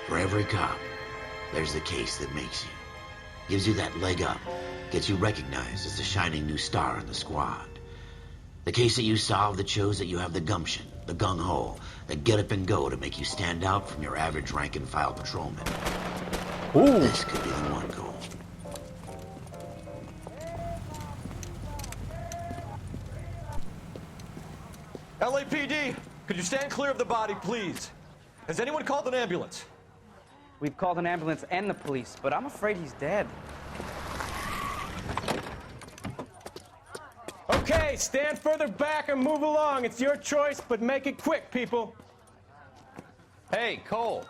For every cop, there's the case that makes you. Gives you that leg up, gets you recognized as the shining new star in the squad. The case that you solve that shows that you have the gumption, the gung-ho, the get up and go to make you stand out from your average rank-and-file patrolman. Ooh. This could be the one, Cole. LAPD, could you stand clear of the body, please? Has anyone called an ambulance? We've called an ambulance and the police, but I'm afraid he's dead. Okay, stand further back and move along. It's your choice, but make it quick, people. Hey, Cole.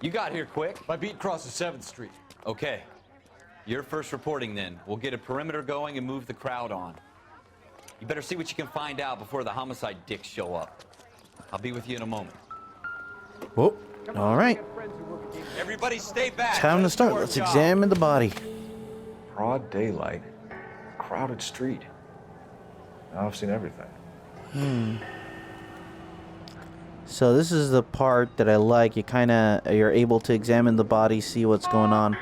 You got here quick. My beat crosses 7th Street. Okay. You're first reporting then. We'll get a perimeter going and move the crowd on. You better see what you can find out before the homicide dicks show up. I'll be with you in a moment. Oh, all right. Everybody stay back. Time to start. Let's examine the body. Broad daylight, crowded street. Now I've seen everything. So this is the part that I like. You're able to examine the body, see what's going on.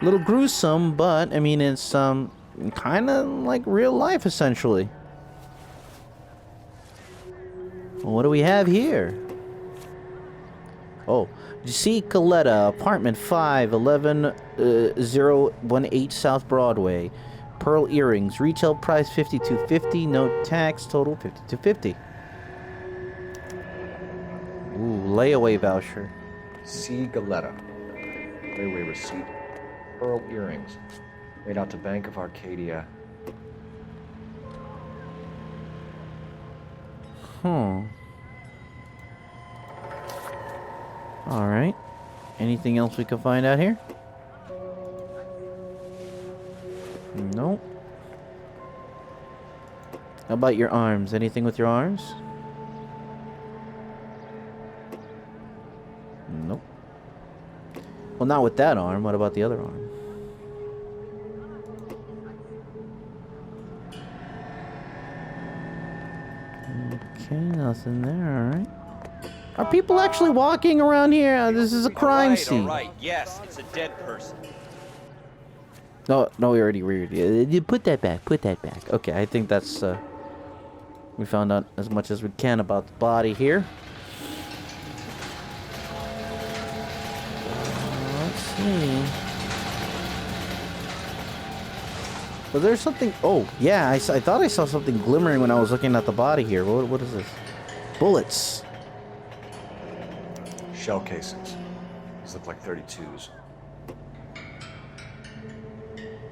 A little gruesome, but I mean it's kind of like real life essentially. Well, what do we have here? Oh, G. Coletta, apartment 511-018 South Broadway. Pearl earrings, retail price $52.50, no tax, total $52.50. Ooh, layaway voucher. C. Galetta. Layaway receipt. Pearl earrings. Made out to Bank of Arcadia. Huh. Alright. Anything else we can find out here? Nope. How about your arms? Anything with your arms? Nope. Well, not with that arm. What about the other arm? Okay, nothing there, alright. Are people actually walking around here? This is a crime scene. All right, yes, it's a dead person. No, we already you put that back. Okay, I think that's we found out as much as we can about the body here. Let's see. Was there something? Oh, yeah, I thought I saw something glimmering when I was looking at the body here. What is this? Bullets. Shell casings. These look like 32s.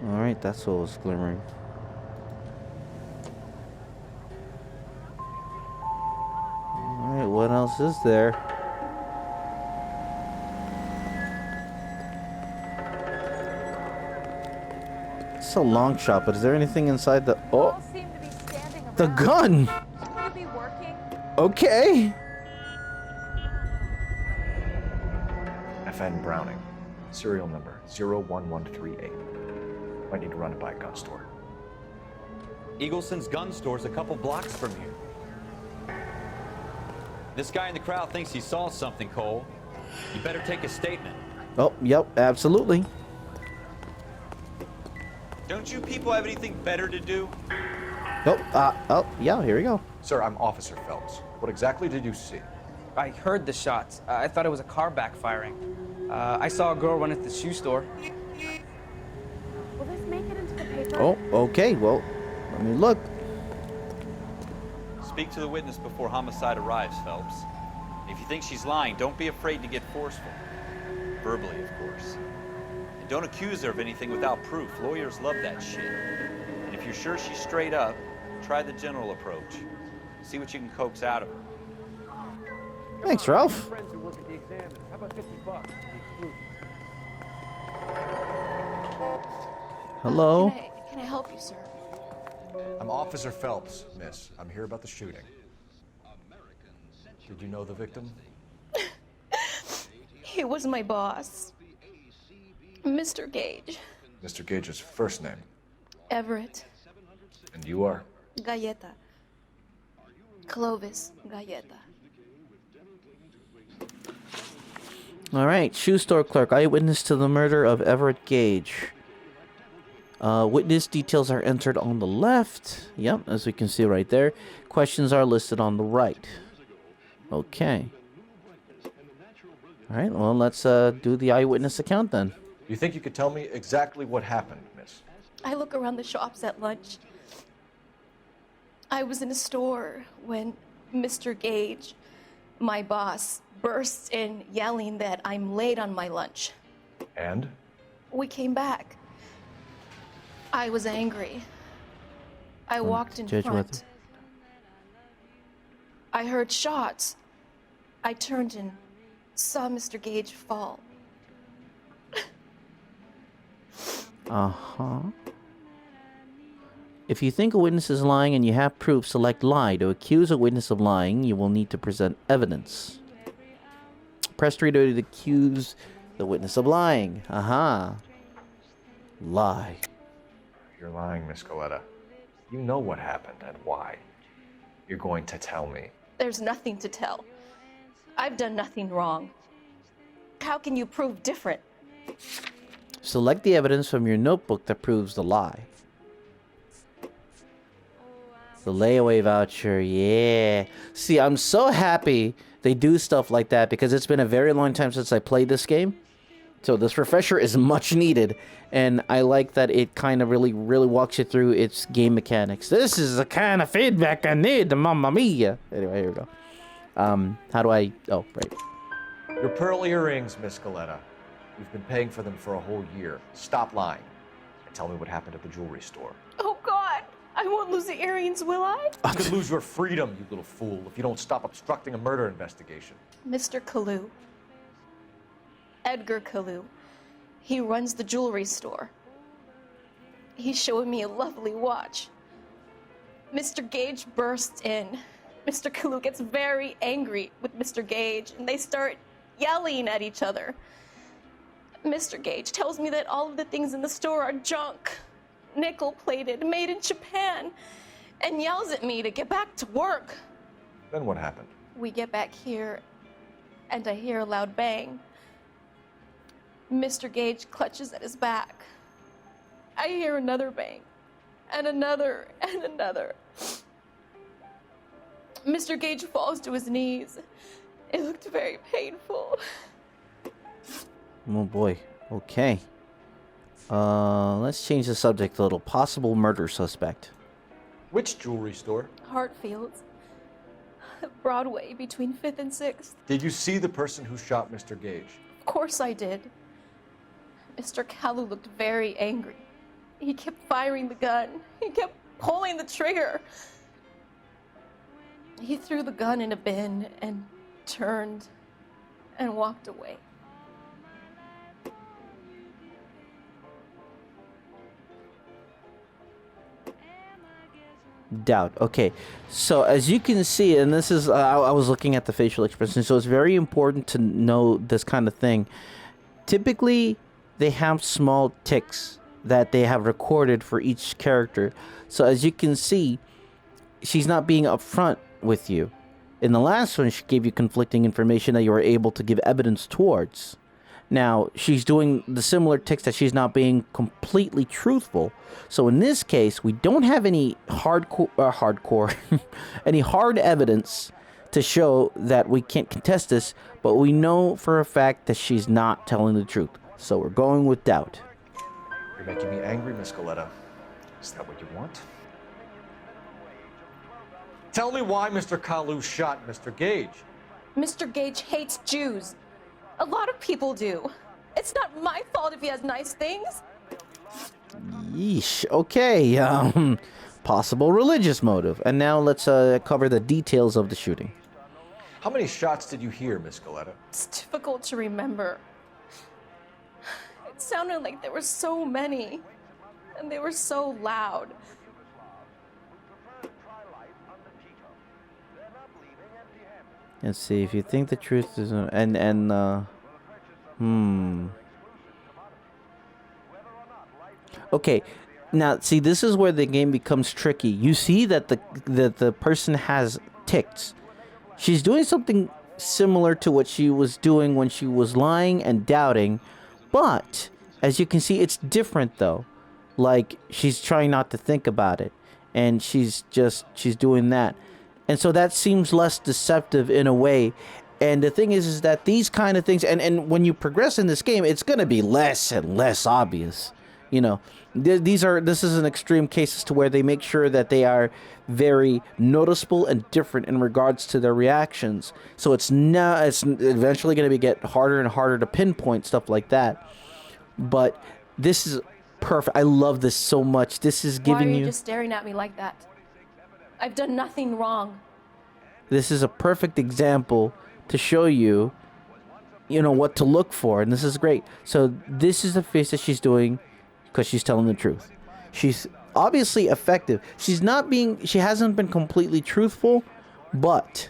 Alright, that's what was glimmering. Alright, what else is there? It's a long shot, but is there anything inside the... Oh! The gun! Shouldn't you be working? Okay! FN Browning. Serial number 01138. Might need to run it by a gun store. Eagleson's gun store's a couple blocks from here. This guy in the crowd thinks he saw something, Cole. You better take a statement. Oh, yep, absolutely. Don't you people have anything better to do? Oh, yeah, here we go. Sir, I'm Officer Phelps. What exactly did you see? I heard the shots. I thought it was a car backfiring. I saw a girl run at the shoe store. Will this make it into the paper? Oh, okay, well, let me look. Speak to the witness before homicide arrives, Phelps. If you think she's lying, don't be afraid to get forceful. Verbally, of course. And don't accuse her of anything without proof. Lawyers love that shit. And if you're sure she's straight up, try the general approach. See what you can coax out of her. Thanks, Ralph. Friends who work at the Examiner. How about $50? Hello? Can I help you, sir? I'm Officer Phelps, miss. I'm here about the shooting. Did you know the victim? He was my boss. Mr. Gage. Mr. Gage's first name. Everett. And you are? Galleta. Clovis Galleta. All right, shoe store clerk, eyewitness to the murder of Everett Gage. Witness details are entered on the left. Yep, as we can see right there. Questions are listed on the right. Okay. All right, well, let's do the eyewitness account then. You think you could tell me exactly what happened, miss? I look around the shops at lunch. I was in a store when Mr. Gage, my boss, bursts in yelling that I'm late on my lunch. And? We came back. I was angry. I walked in front. I heard shots. I turned and saw Mr. Gage fall. Uh-huh. If you think a witness is lying and you have proof, select lie. To accuse a witness of lying, you will need to present evidence. Press 3 to accuse the witness of lying. Aha. Lie. You're lying, Miss Coletta. You know what happened and why. You're going to tell me. There's nothing to tell. I've done nothing wrong. How can you prove different? Select the evidence from your notebook that proves the lie. The layaway voucher, yeah. See, I'm so happy they do stuff like that because it's been a very long time since I played this game. So this refresher is much needed. And I like that it kind of really walks you through its game mechanics. This is the kind of feedback I need, mamma mia. Anyway, here we go. How do I... Oh, right. Your pearl earrings, Miss Coletta. You've been paying for them for a whole year. Stop lying and tell me what happened at the jewelry store. Oh, God. I won't lose the earrings, will I? You could lose your freedom, you little fool, if you don't stop obstructing a murder investigation. Mr. Kalu. Edgar Kalu. He runs the jewelry store. He's showing me a lovely watch. Mr. Gage bursts in. Mr. Kalu gets very angry with Mr. Gage, and they start yelling at each other. Mr. Gage tells me that all of the things in the store are junk, nickel-plated, made in Japan, and yells at me to get back to work. Then what happened? We get back here, and I hear a loud bang. Mr. Gage clutches at his back. I hear another bang, and another, and another. Mr. Gage falls to his knees. It looked very painful. Oh boy. Okay. Let's change the subject a little. Possible murder suspect. Which jewelry store? Hartfield's. Broadway, between 5th and 6th. Did you see the person who shot Mr. Gage? Of course I did. Mr. Kalu looked very angry. He kept firing the gun. He kept pulling the trigger. He threw the gun in a bin and turned and walked away. Doubt. Okay, so as you can see, and this is I was looking at the facial expression, so it's very important to know this kind of thing. Typically, they have small ticks that they have recorded for each character. So as you can see, she's not being upfront with you. In the last one, she gave you conflicting information that you were able to give evidence towards. Now, she's doing the similar ticks that she's not being completely truthful. So in this case, we don't have any hardcore, any hard evidence to show that we can't contest this, but we know for a fact that she's not telling the truth. So we're going with doubt. You're making me angry, Miss Coletta. Is that what you want? Tell me why Mr. Kalu shot Mr. Gage. Mr. Gage hates Jews. A lot of people do. It's not my fault if he has nice things. Yeesh. Okay. Possible religious motive. And now let's cover the details of the shooting. How many shots did you hear, Miss Coletta? It's difficult to remember. It sounded like there were so many, and they were so loud. Let's see, if you think the truth is... Okay, now, see, this is where the game becomes tricky. You see that the person has ticks. She's doing something similar to what she was doing when she was lying and doubting, but as you can see, it's different though. Like, she's trying not to think about it, and she's doing that, and so that seems less deceptive in a way. And the thing is that these kind of things, and when you progress in this game, it's going to be less and less obvious. You know, this is an extreme case as to where they make sure that they are very noticeable and different in regards to their reactions. So it's eventually going to get harder and harder to pinpoint stuff like that. But this is perfect. I love this so much. This is giving Why are you you just staring at me like that? I've done nothing wrong. This is a perfect example to show you, you know, what to look for, and this is great. So this is the face that she's doing because she's telling the truth. She's obviously effective. She hasn't been completely truthful, but,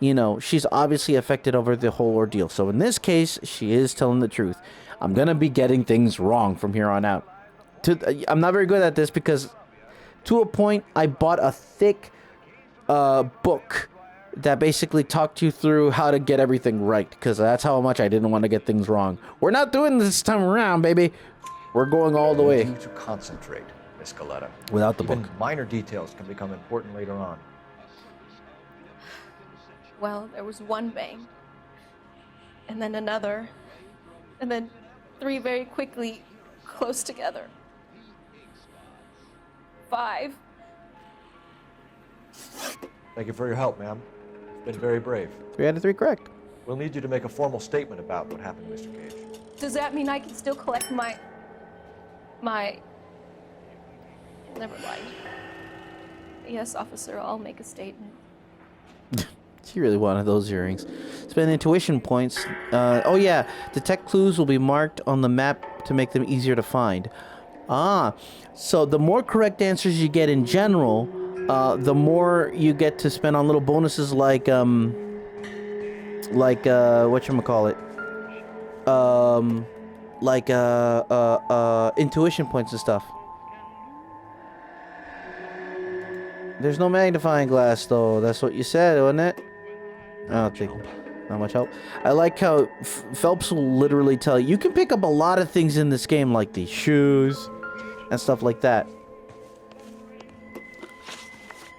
you know, she's obviously affected over the whole ordeal. So in this case, she is telling the truth. I'm gonna be getting things wrong from here on out. I'm not very good at this because, to a point, I bought a thick book that basically talked you through how to get everything right, because that's how much I didn't want to get things wrong. We're not doing this time around, baby. We're going all the way. You to concentrate, Miss Scaletta. Without the Even book. minor details can become important later on. Well, there was one bang, and then another, and then 3 very quickly close together. 5. Thank you for your help, ma'am. You've been very brave. 3 out of 3 correct. We'll need you to make a formal statement about what happened to Mr. Gage. Does that mean I can still collect my... Never mind. Yes, officer, I'll make a statement. She really wanted those earrings. Spend intuition points. Oh yeah, detect clues will be marked on the map to make them easier to find. So the more correct answers you get in general, the more you get to spend on little bonuses like whatchamacallit? Intuition points and stuff. There's no magnifying glass though. That's what you said, wasn't it? I don't think. Not much help. I like how Phelps will literally tell you. You can pick up a lot of things in this game, like these shoes and stuff like that.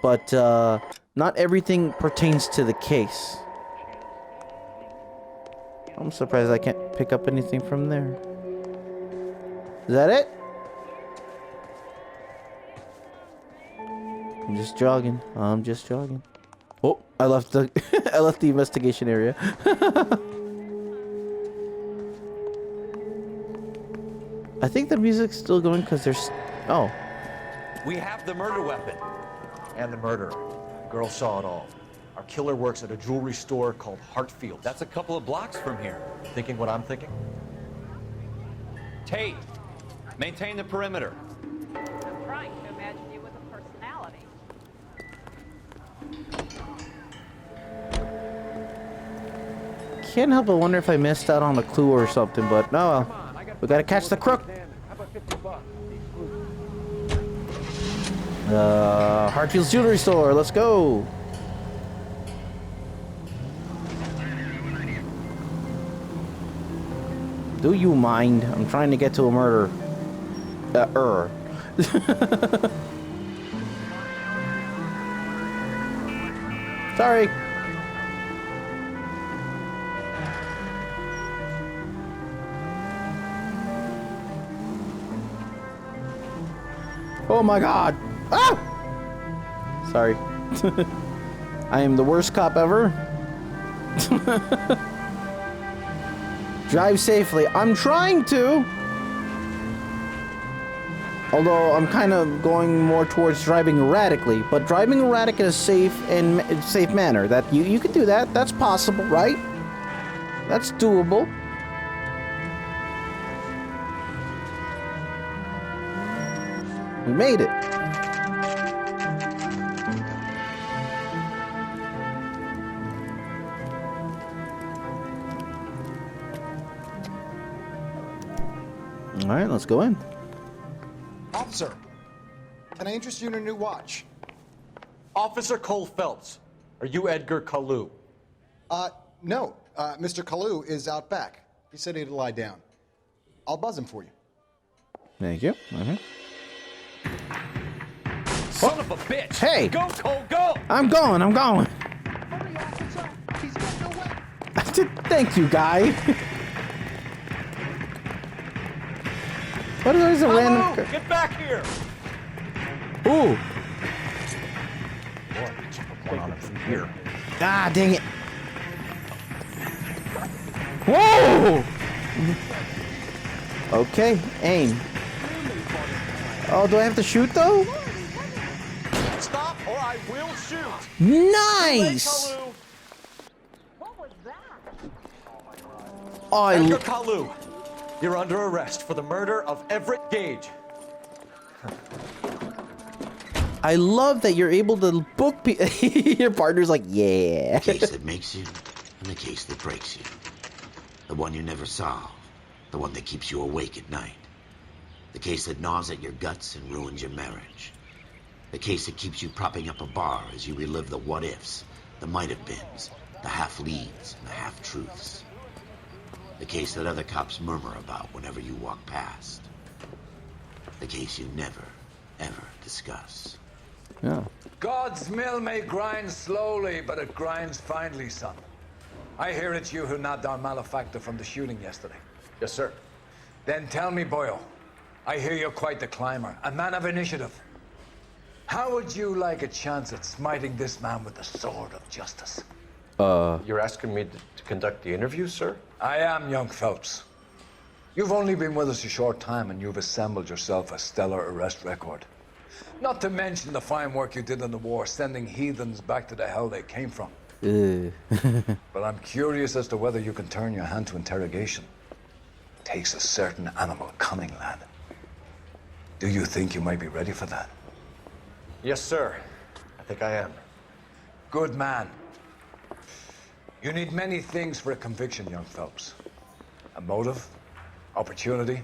But not everything pertains to the case. I'm surprised I can't pick up anything from there. Is that it? I'm just jogging. I'm just jogging. Oh, I left the I left the investigation area. I think the music's still going because there's... Oh. We have the murder weapon. And the murderer. The girl saw it all. Our killer works at a jewelry store called Hartfield. That's a couple of blocks from here. Thinking what I'm thinking? Tate, maintain the perimeter. I'm trying to imagine you with a personality. Can't help but wonder if I missed out on a clue or something, but no, well. We gotta catch the crook. Hartfield's jewelry store. Let's go. Do you mind? I'm trying to get to a murder. Sorry. Oh my god. Ah! Sorry. I am the worst cop ever. Drive safely. I'm trying to. Although I'm kind of going more towards driving erratically, but driving erratic in a safe manner. That you can do that. That's possible, right? That's doable. We made it. All right, let's go in. Officer, can I interest you in a new watch? Officer Cole Phelps, are you Edgar Kalu? No, Mr. Kalu is out back. He said he'd lie down. I'll buzz him for you. Thank you. Son of a bitch! Hey! Go, Cole, go! I'm going. Hurry, officer! He's getting away! Thank you, guy. What is a random... Get back here! Ooh. One on him from here. Ah, dang it. Whoa! Okay, aim. Oh, do I have to shoot, though? Stop or I will shoot! Nice! Kalu! What was that? Oh, Edgar Kalu, you're under arrest for the murder of Everett Gage. I love that you're able to book your partner's like, yeah. The case that makes you and the case that breaks you. The one you never solve. The one that keeps you awake at night. The case that gnaws at your guts and ruins your marriage. The case that keeps you propping up a bar as you relive the what-ifs, the might-have-beens, the half-leads, and the half-truths. The case that other cops murmur about whenever you walk past. The case you never, ever discuss. Yeah. God's mill may grind slowly, but it grinds finely, son. I hear it's you who nabbed our malefactor from the shooting yesterday. Yes, sir. Then tell me, Boyle, I hear you're quite the climber, a man of initiative. How would you like a chance at smiting this man with the sword of justice? You're asking me to conduct the interview, sir? I am, young Phelps. You've only been with us a short time, and you've assembled yourself a stellar arrest record. Not to mention the fine work you did in the war, sending heathens back to the hell they came from. But I'm curious as to whether you can turn your hand to interrogation. It takes a certain animal cunning, lad. Do you think you might be ready for that? Yes, sir. I think I am. Good man. You need many things for a conviction, young Phelps. A motive, opportunity,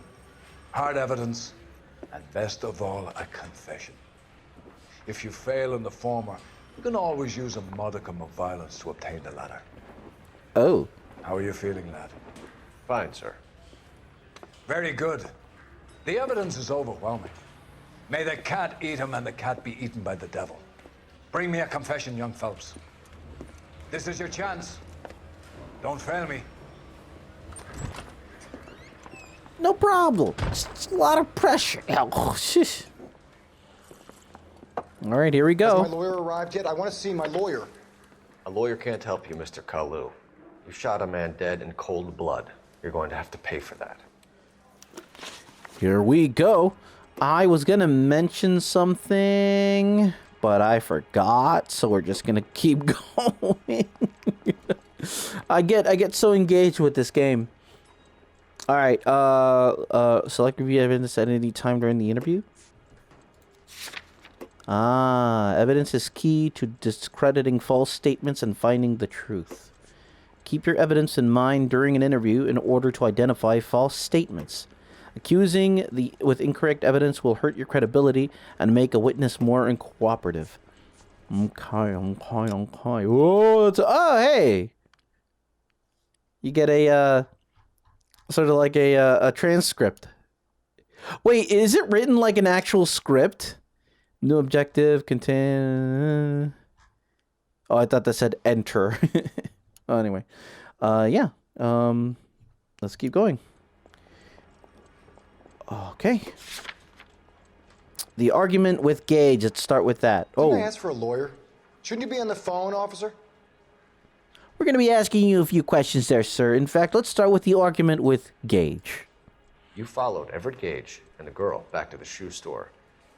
hard evidence, and best of all, a confession. If you fail in the former, you can always use a modicum of violence to obtain the latter. Oh. How are you feeling, lad? Fine, sir. Very good. The evidence is overwhelming. May the cat eat him and the cat be eaten by the devil. Bring me a confession, young Phelps. This is your chance. Don't fail me. No problem. It's a lot of pressure. Oh, shish. All right, here we go. Has my lawyer arrived yet? I want to see my lawyer. A lawyer can't help you, Mr. Kalu. You shot a man dead in cold blood. You're going to have to pay for that. Here we go. I was gonna mention something, but I forgot, so we're just gonna keep going. I get so engaged with this game. All right. Select review evidence at any time during the interview. Evidence is key to discrediting false statements and finding the truth. Keep your evidence in mind during an interview in order to identify false statements. Accusing with incorrect evidence will hurt your credibility and make a witness more uncooperative. Okay. Whoa, hey! You get a, sort of like a transcript. Wait, is it written like an actual script? New objective, contain... Oh, I thought that said enter. Oh, anyway. Yeah. Let's keep going. Okay. The argument with Gage. Let's start with that. Didn't I ask for a lawyer? Shouldn't you be on the phone, officer? We're going to be asking you a few questions there, sir. In fact, let's start with the argument with Gage. You followed Everett Gage and the girl back to the shoe store.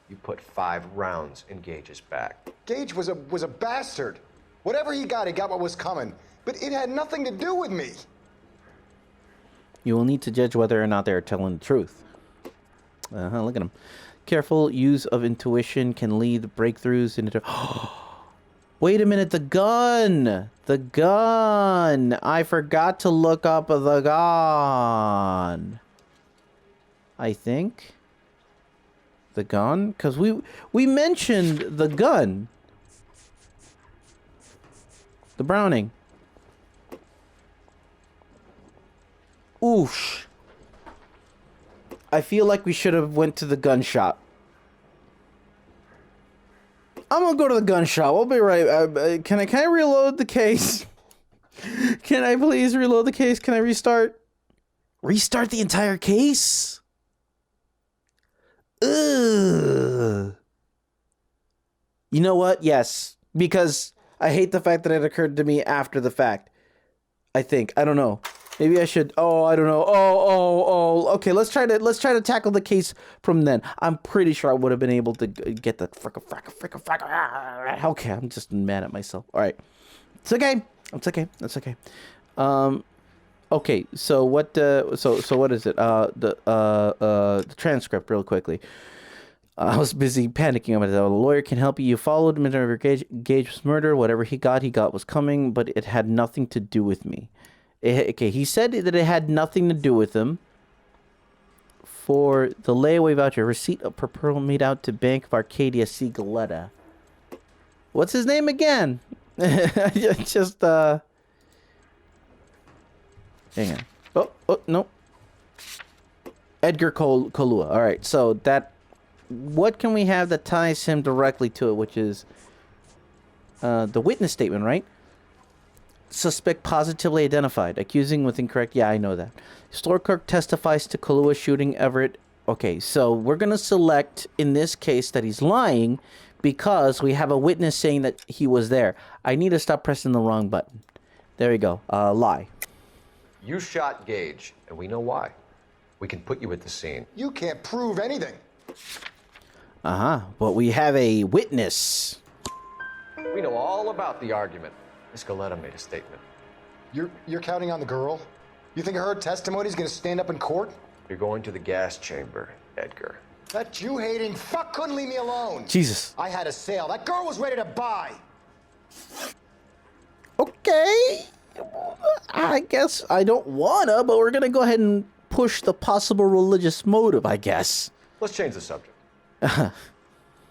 You put 5 rounds in Gage's back. Gage was a bastard. Whatever he got what was coming. But it had nothing to do with me. You will need to judge whether or not they are telling the truth. Look at him. Careful use of intuition can lead breakthroughs into... Wait a minute, the gun! The gun! I forgot to look up the gun. I think. The gun? Because we mentioned the gun. The Browning. Whoosh. I feel like we should have went to the gun shop. I'm gonna go to the gun shop. I'll be right. Can I reload the case? Can I please reload the case? Can I restart? Restart the entire case? Ugh. You know what? Yes, because I hate the fact that it occurred to me after the fact. I think. I don't know. Maybe I should. Oh, I don't know. Oh. Okay, let's try to tackle the case from then. I'm pretty sure I would have been able to get the fricka. Okay, I'm just mad at myself. All right, it's okay. It's okay. Okay. So what? So what is it? The transcript, real quickly. I was busy panicking about it. The lawyer can help you. You followed Mr. Gage's murder. Whatever he got was coming, but it had nothing to do with me. Okay, he said that it had nothing to do with him. For the layaway voucher, receipt of Pearl made out to Bank of Arcadia C. Galetta. What's his name again? Just, hang on. Oh, no. Edgar Kolua. All right, so that... What can we have that ties him directly to it, which is the witness statement, right? Suspect positively identified. Accusing with incorrect. Yeah, I know that. Store clerk testifies to Kolua shooting Everett. Okay, so we're going to select, in this case, that he's lying because we have a witness saying that he was there. I need to stop pressing the wrong button. There we go. Lie. You shot Gage, and we know why. We can put you at the scene. You can't prove anything. But we have a witness. We know all about the argument. Miss Galetta made a statement. You're counting on the girl? You think her testimony is going to stand up in court? You're going to the gas chamber, Edgar. That Jew-hating fuck couldn't leave me alone. Jesus. I had a sale. That girl was ready to buy. Okay. I guess I don't wanna, but we're gonna go ahead and push the possible religious motive, I guess. Let's change the subject.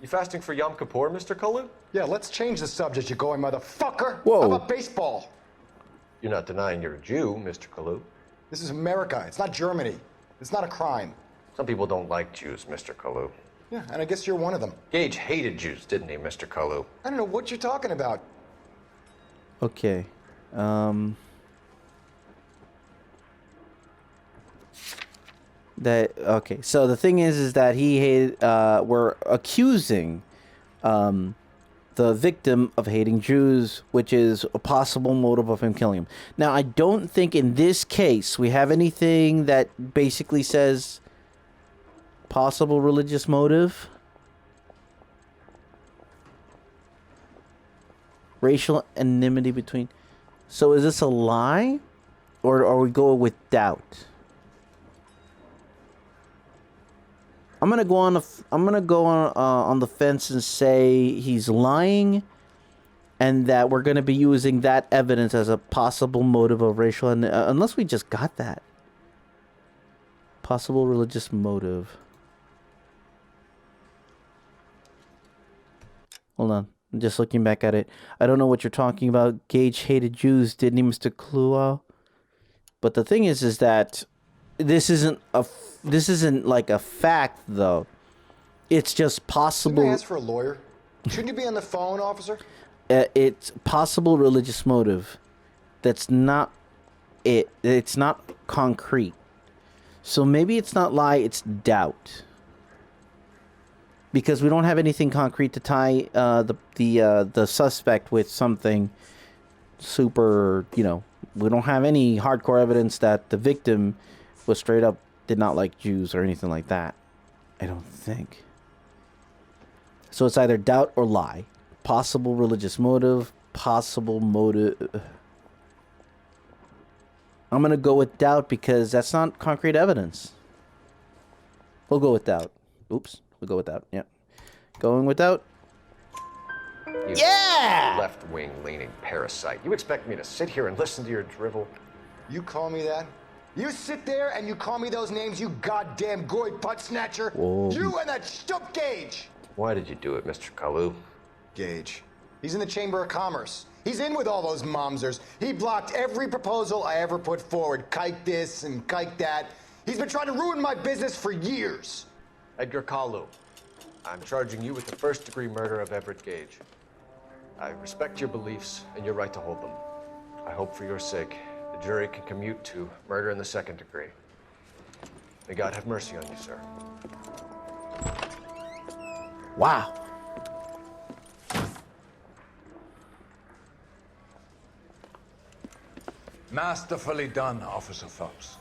You fasting for Yom Kippur, Mr. Kalu? Yeah, let's change the subject, you going motherfucker. Whoa. How about baseball? You're not denying you're a Jew, Mr. Kalu. This is America. It's not Germany. It's not a crime. Some people don't like Jews, Mr. Kalu. Yeah, and I guess you're one of them. Gage hated Jews, didn't he, Mr. Kalu? I don't know what you're talking about. Okay. Okay. So the thing is that he hated. We're accusing, the victim of hating Jews, which is a possible motive of him killing him. Now, I don't think in this case we have anything that basically says possible religious motive. Racial enmity between. So is this a lie, or are we going with doubt? I'm gonna go on the fence and say he's lying, and that we're gonna be using that evidence as a possible motive of racial, unless we just got that possible religious motive. Hold on, I'm just looking back at it. I don't know what you're talking about. Gage hated Jews, didn't he, Mr. Kluo? But the thing is that this isn't like a fact, though. It's just possible. Didn't I ask for a lawyer? Shouldn't you be on the phone, officer? It's possible religious motive. That's not it. It's not concrete. So maybe it's not lie. It's doubt. Because we don't have anything concrete to tie the suspect with something super. We don't have any hardcore evidence that the victim was straight up did not like Jews or anything like that. I don't think. So it's either doubt or lie. Possible religious motive. Possible motive. I'm going to go with doubt because that's not concrete evidence. We'll go with doubt. Oops. We'll go with doubt. Yep. Going with doubt. You Yeah! left-wing leaning parasite. You expect me to sit here and listen to your drivel? You call me that? You sit there and you call me those names, you goddamn goy putt snatcher. Whoa. You and that stup Gage. Why did you do it, Mr. Kalu? Gage. He's in the Chamber of Commerce. He's in with all those momsers. He blocked every proposal I ever put forward. Kike this and kike that. He's been trying to ruin my business for years. Edgar Kalu, I'm charging you with the first-degree murder of Everett Gage. I respect your beliefs and your right to hold them. I hope for your sake the jury can commute to murder in the second degree. May God have mercy on you, sir. Wow. Masterfully done, Officer Phelps.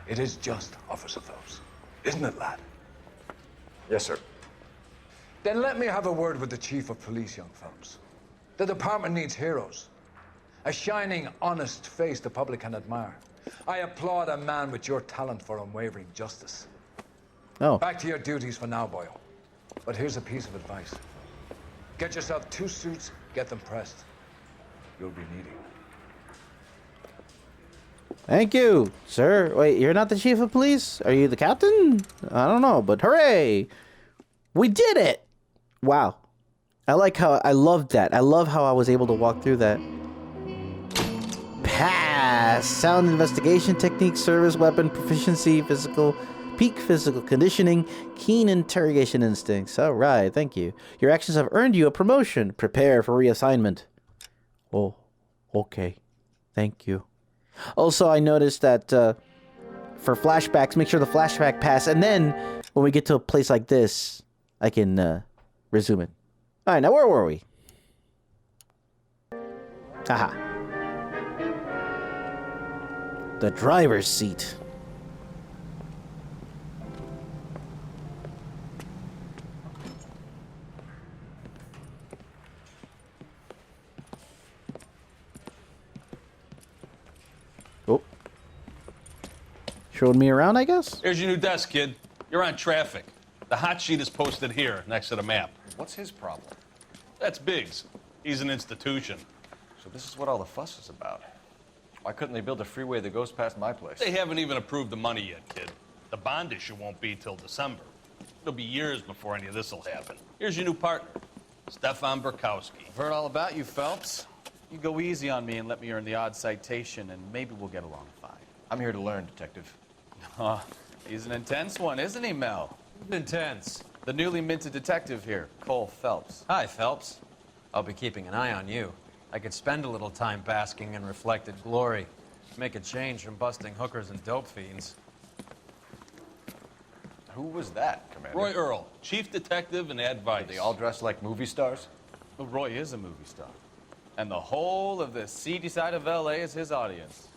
It is just Officer Phelps, isn't it, lad? Yes, sir. Then let me have a word with the Chief of Police, young Phelps. The department needs heroes. A shining, honest face the public can admire. I applaud a man with your talent for unwavering justice. Oh. Back to your duties for now, boyo. But here's a piece of advice. Get yourself 2 suits, get them pressed. You'll be needing. Thank you, sir. Wait, you're not the chief of police? Are you the captain? I don't know, but hooray! We did it! Wow. I loved that. I love how I was able to walk through that. Pass! Sound investigation technique, service weapon, proficiency, peak physical conditioning, keen interrogation instincts. Alright, thank you. Your actions have earned you a promotion. Prepare for reassignment. Oh, okay. Thank you. Also, I noticed that for flashbacks, make sure the flashback pass, and then when we get to a place like this, I can resume it. All right, now where were we? Haha. The driver's seat. Oh. Showed me around, I guess? Here's your new desk, kid. You're on traffic. The hot sheet is posted here, next to the map. What's his problem? That's Biggs. He's an institution. So this is what all the fuss is about. Why couldn't they build a freeway that goes past my place? They haven't even approved the money yet, kid. The bond issue won't be till December. It'll be years before any of this will happen. Here's your new partner, Stefan Burkowski. I've heard all about you, Phelps. You go easy on me and let me earn the odd citation, and maybe we'll get along fine. I'm here to learn, Detective. He's an intense one, isn't he, Mel? Intense. The newly minted detective here, Cole Phelps. Hi, Phelps. I'll be keeping an eye on you. I could spend a little time basking in reflected glory. Make a change from busting hookers and dope fiends. Who was that, Commander? Roy Earl, chief detective and advice. Are they all dressed like movie stars? Well, Roy is a movie star. And the whole of the seedy side of L.A. is his audience.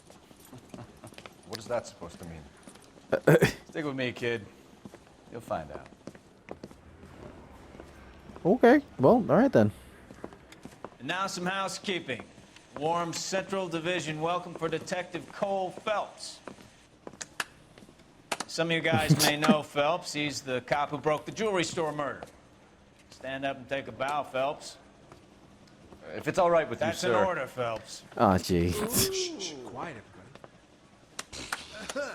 What is that supposed to mean? Stick with me, kid. You'll find out. Okay, well, all right then. And now some housekeeping. Warm Central Division welcome for Detective Cole Phelps. Some of you guys may know Phelps. He's the cop who broke the jewelry store murder. Stand up and take a bow, Phelps. If it's all right with That's you, sir. That's an order, Phelps. Oh, gee. Quiet, everybody.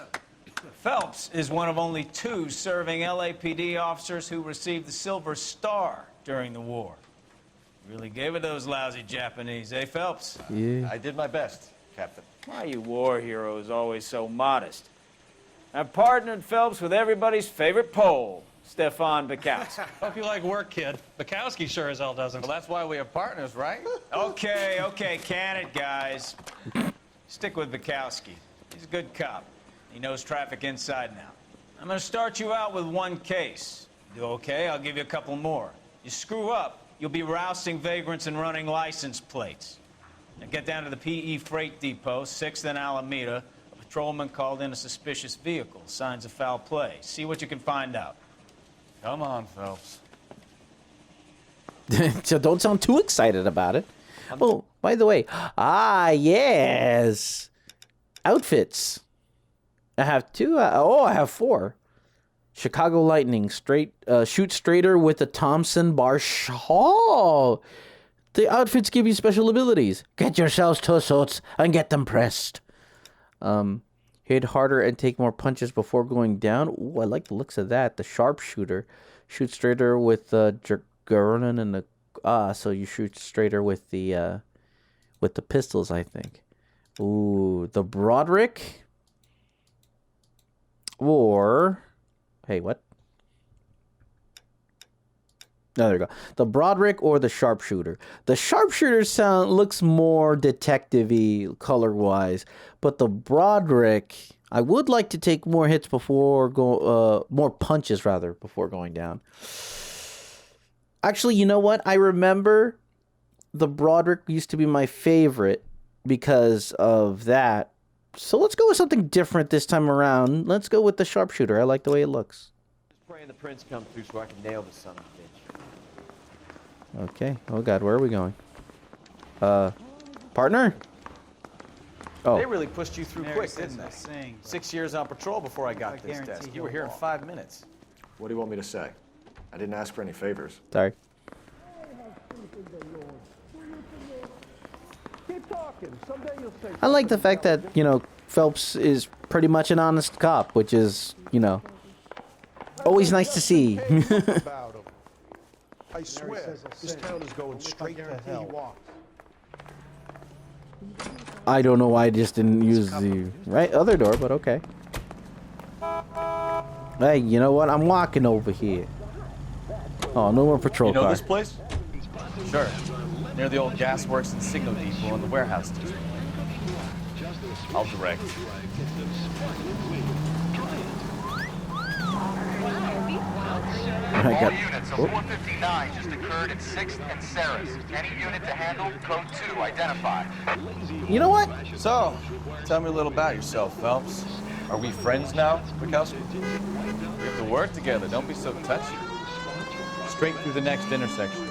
Phelps is one of only 2 serving LAPD officers who received the Silver Star during the war. Really gave it those lousy Japanese, eh, Phelps? Yeah. I did my best, Captain. Why are you war heroes always so modest? I've partnered Phelps with everybody's favorite Pole, Stefan Bukowski. Hope you like work, kid. Bukowski sure as hell doesn't. Well, that's why we are partners, right? Okay, can it, guys. Stick with Bukowski. He's a good cop. He knows traffic inside and out. I'm gonna start you out with 1 case. Do okay, I'll give you a couple more. You screw up, you'll be rousting vagrants and running license plates. Now get down to the PE Freight Depot, 6th and Alameda. A patrolman called in a suspicious vehicle. Signs of foul play. See what you can find out. Come on, Phelps. So don't sound too excited about it. Oh, by the way, yes, outfits. I have 2. I have 4. Chicago Lightning, shoot straighter with the Thompson bar. The outfits give you special abilities. Get yourselves 2 suits and get them pressed. Hit harder and take more punches before going down. Ooh, I like the looks of that. The sharpshooter, shoot straighter with Gurnan and the So you shoot straighter with the pistols, I think. Ooh, the Broderick. Or, hey, what? No, there you go. The Broderick or the Sharpshooter. The Sharpshooter looks more detective-y color-wise, but the Broderick, I would like to take more hits before more punches rather before going down. Actually, you know what? I remember the Broderick used to be my favorite because of that. So let's go with something different this time around. Let's go with the Sharpshooter. I like the way it looks. Just praying the prince come through so I can nail the son of a bitch. Okay. Oh God, where are we going? Partner? Oh. They really pushed you through quick, didn't they? 6 years on patrol before I got this desk. You were here in 5 minutes. What do you want me to say? I didn't ask for any favors. Sorry. I like the fact that, Phelps is pretty much an honest cop, which is, always nice to see. I swear, this town is going straight to hell. I don't know why I just didn't use the other door, but okay. Hey, you know what? I'm walking over here. Oh, no more patrol You know car. this place? Sure. Near the old gas works and signal depot in the warehouse district. I'll direct. I got, All units of 459 just occurred at 6th and Sarah's. Any unit to handle, code 2 identified. You know what? So, tell me a little about yourself, Phelps. Are we friends now, Bukowski? We have to work together. Don't be so touchy. Straight through the next intersection.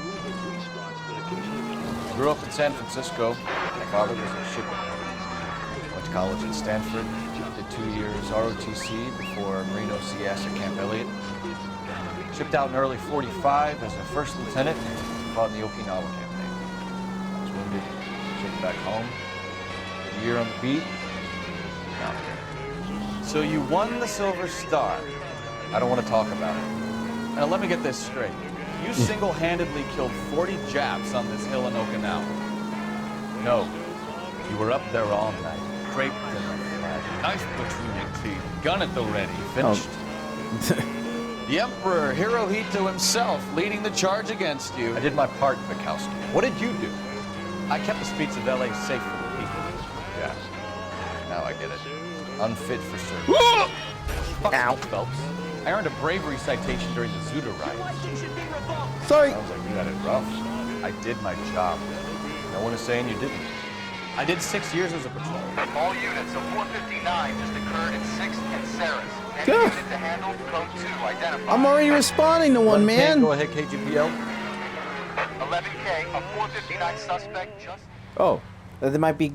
I grew up in San Francisco. My father was a shipper. Went to college in Stanford. Did 2 years ROTC before Marino CS at Camp Elliott. Shipped out in early 45 as a first lieutenant and fought in the Okinawa campaign. I was wounded, shipped back home. A year on the beat, now here. So you won the Silver Star. I don't want to talk about it. Now let me get this straight. You single-handedly killed 40 Japs on this hill in Okinawa. No, you were up there all night, draped in the flag, knife between your teeth, gun at the ready, finished. The Emperor Hirohito himself leading the charge against you. I did my part, Bukowski. What did you do? I kept the streets of LA safe for the people. Yeah. Now I get it. Unfit for service. Ow. Phelps. I earned a bravery citation during the Zuda riot. Sorry. Sounds like you had it rough. I did my job. No one is saying you didn't. I did 6 years as a patrol. All units of 459 just occurred at 6th and Sarah's. Any unit to handle, code 2 identified. I'm already responding to one, man. Go ahead, KGPL. 11K, a 459 suspect just... Oh, it might be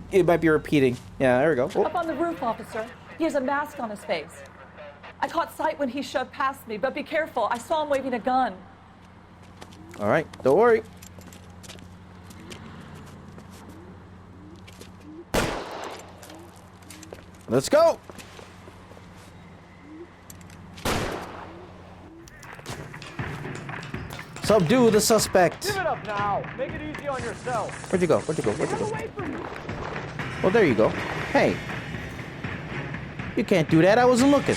repeating. Yeah, there we go. Oh. Up on the roof, officer. He has a mask on his face. I caught sight when he shoved past me, but be careful. I saw him waving a gun. All right, don't worry. Let's go. Subdue the suspect. Give it up now. Make it easy on yourself. Where'd you go? Where'd you go? Where'd you go? Well, there you go. Hey. You can't do that. I wasn't looking.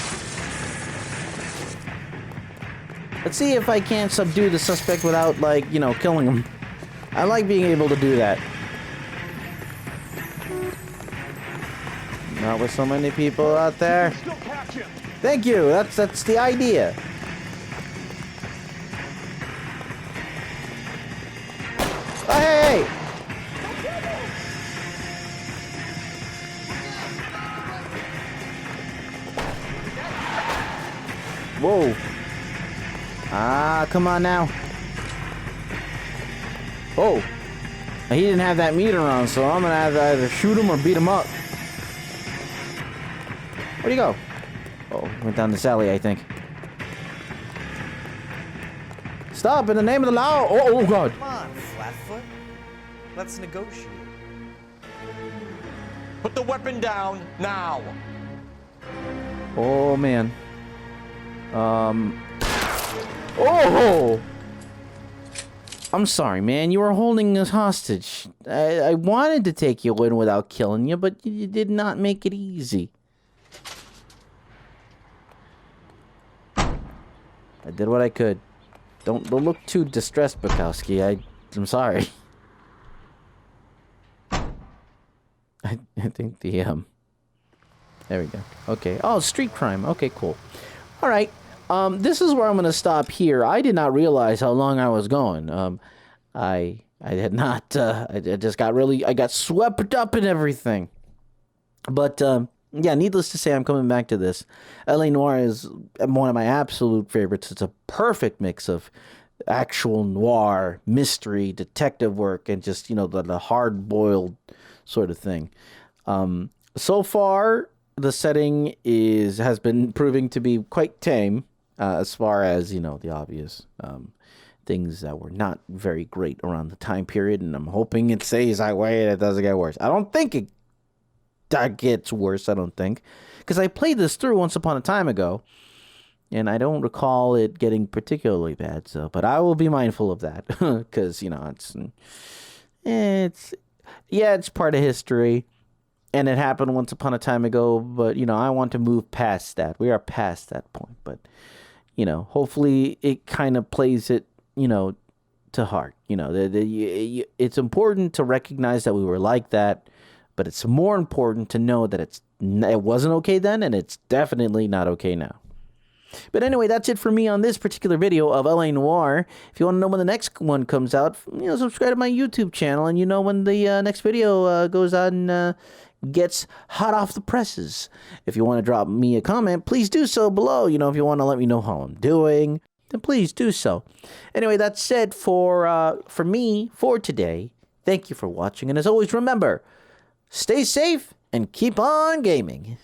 Let's see if I can't subdue the suspect without, killing him. I like being able to do that. Not with so many people out there. Thank you. That's the idea. Oh, hey! Whoa. Ah, come on now. Oh. He didn't have that meter on, so I'm gonna have to either shoot him or beat him up. Where'd he go? Oh, went down this alley, I think. Stop in the name of the law! Oh, God. Come on, Flatfoot. Let's negotiate. Put the weapon down now. Oh, man. Oh! I'm sorry, man. You were holding us hostage. I wanted to take you in without killing you, but you did not make it easy. I did what I could. Don't look too distressed, Bukowski. I'm sorry. I think the there we go. Okay. Oh, street crime. Okay, cool. All right. This is where I'm gonna stop here. I did not realize how long I was going. I had not. I just got really. I got swept up in everything. But yeah, needless to say, I'm coming back to this. L.A. Noire is one of my absolute favorites. It's a perfect mix of actual noir, mystery, detective work, and just, you know, the hard-boiled sort of thing. So far, the setting has been proving to be quite tame, as far as, you know, the obvious things that were not very great around the time period, and I'm hoping it stays that way and it doesn't get worse. I don't think that gets worse, I don't think. Because I played this through once upon a time ago, and I don't recall it getting particularly bad. So, but I will be mindful of that, because, you know, it's part of history, and it happened once upon a time ago. But, you know, I want to move past that. We are past that point. But, you know, hopefully it kind of plays it, you know, to heart. You know, it's important to recognize that we were like that. But it's more important to know that it wasn't okay then, and it's definitely not okay now. But anyway, that's it for me on this particular video of L.A. Noire. If you want to know when the next one comes out, you know, subscribe to my YouTube channel, and you know when the next video goes on, gets hot off the presses. If you want to drop me a comment, please do so below. You know, if you want to let me know how I'm doing, then please do so. Anyway, that's it for me for today. Thank you for watching, and as always, remember, stay safe and keep on gaming.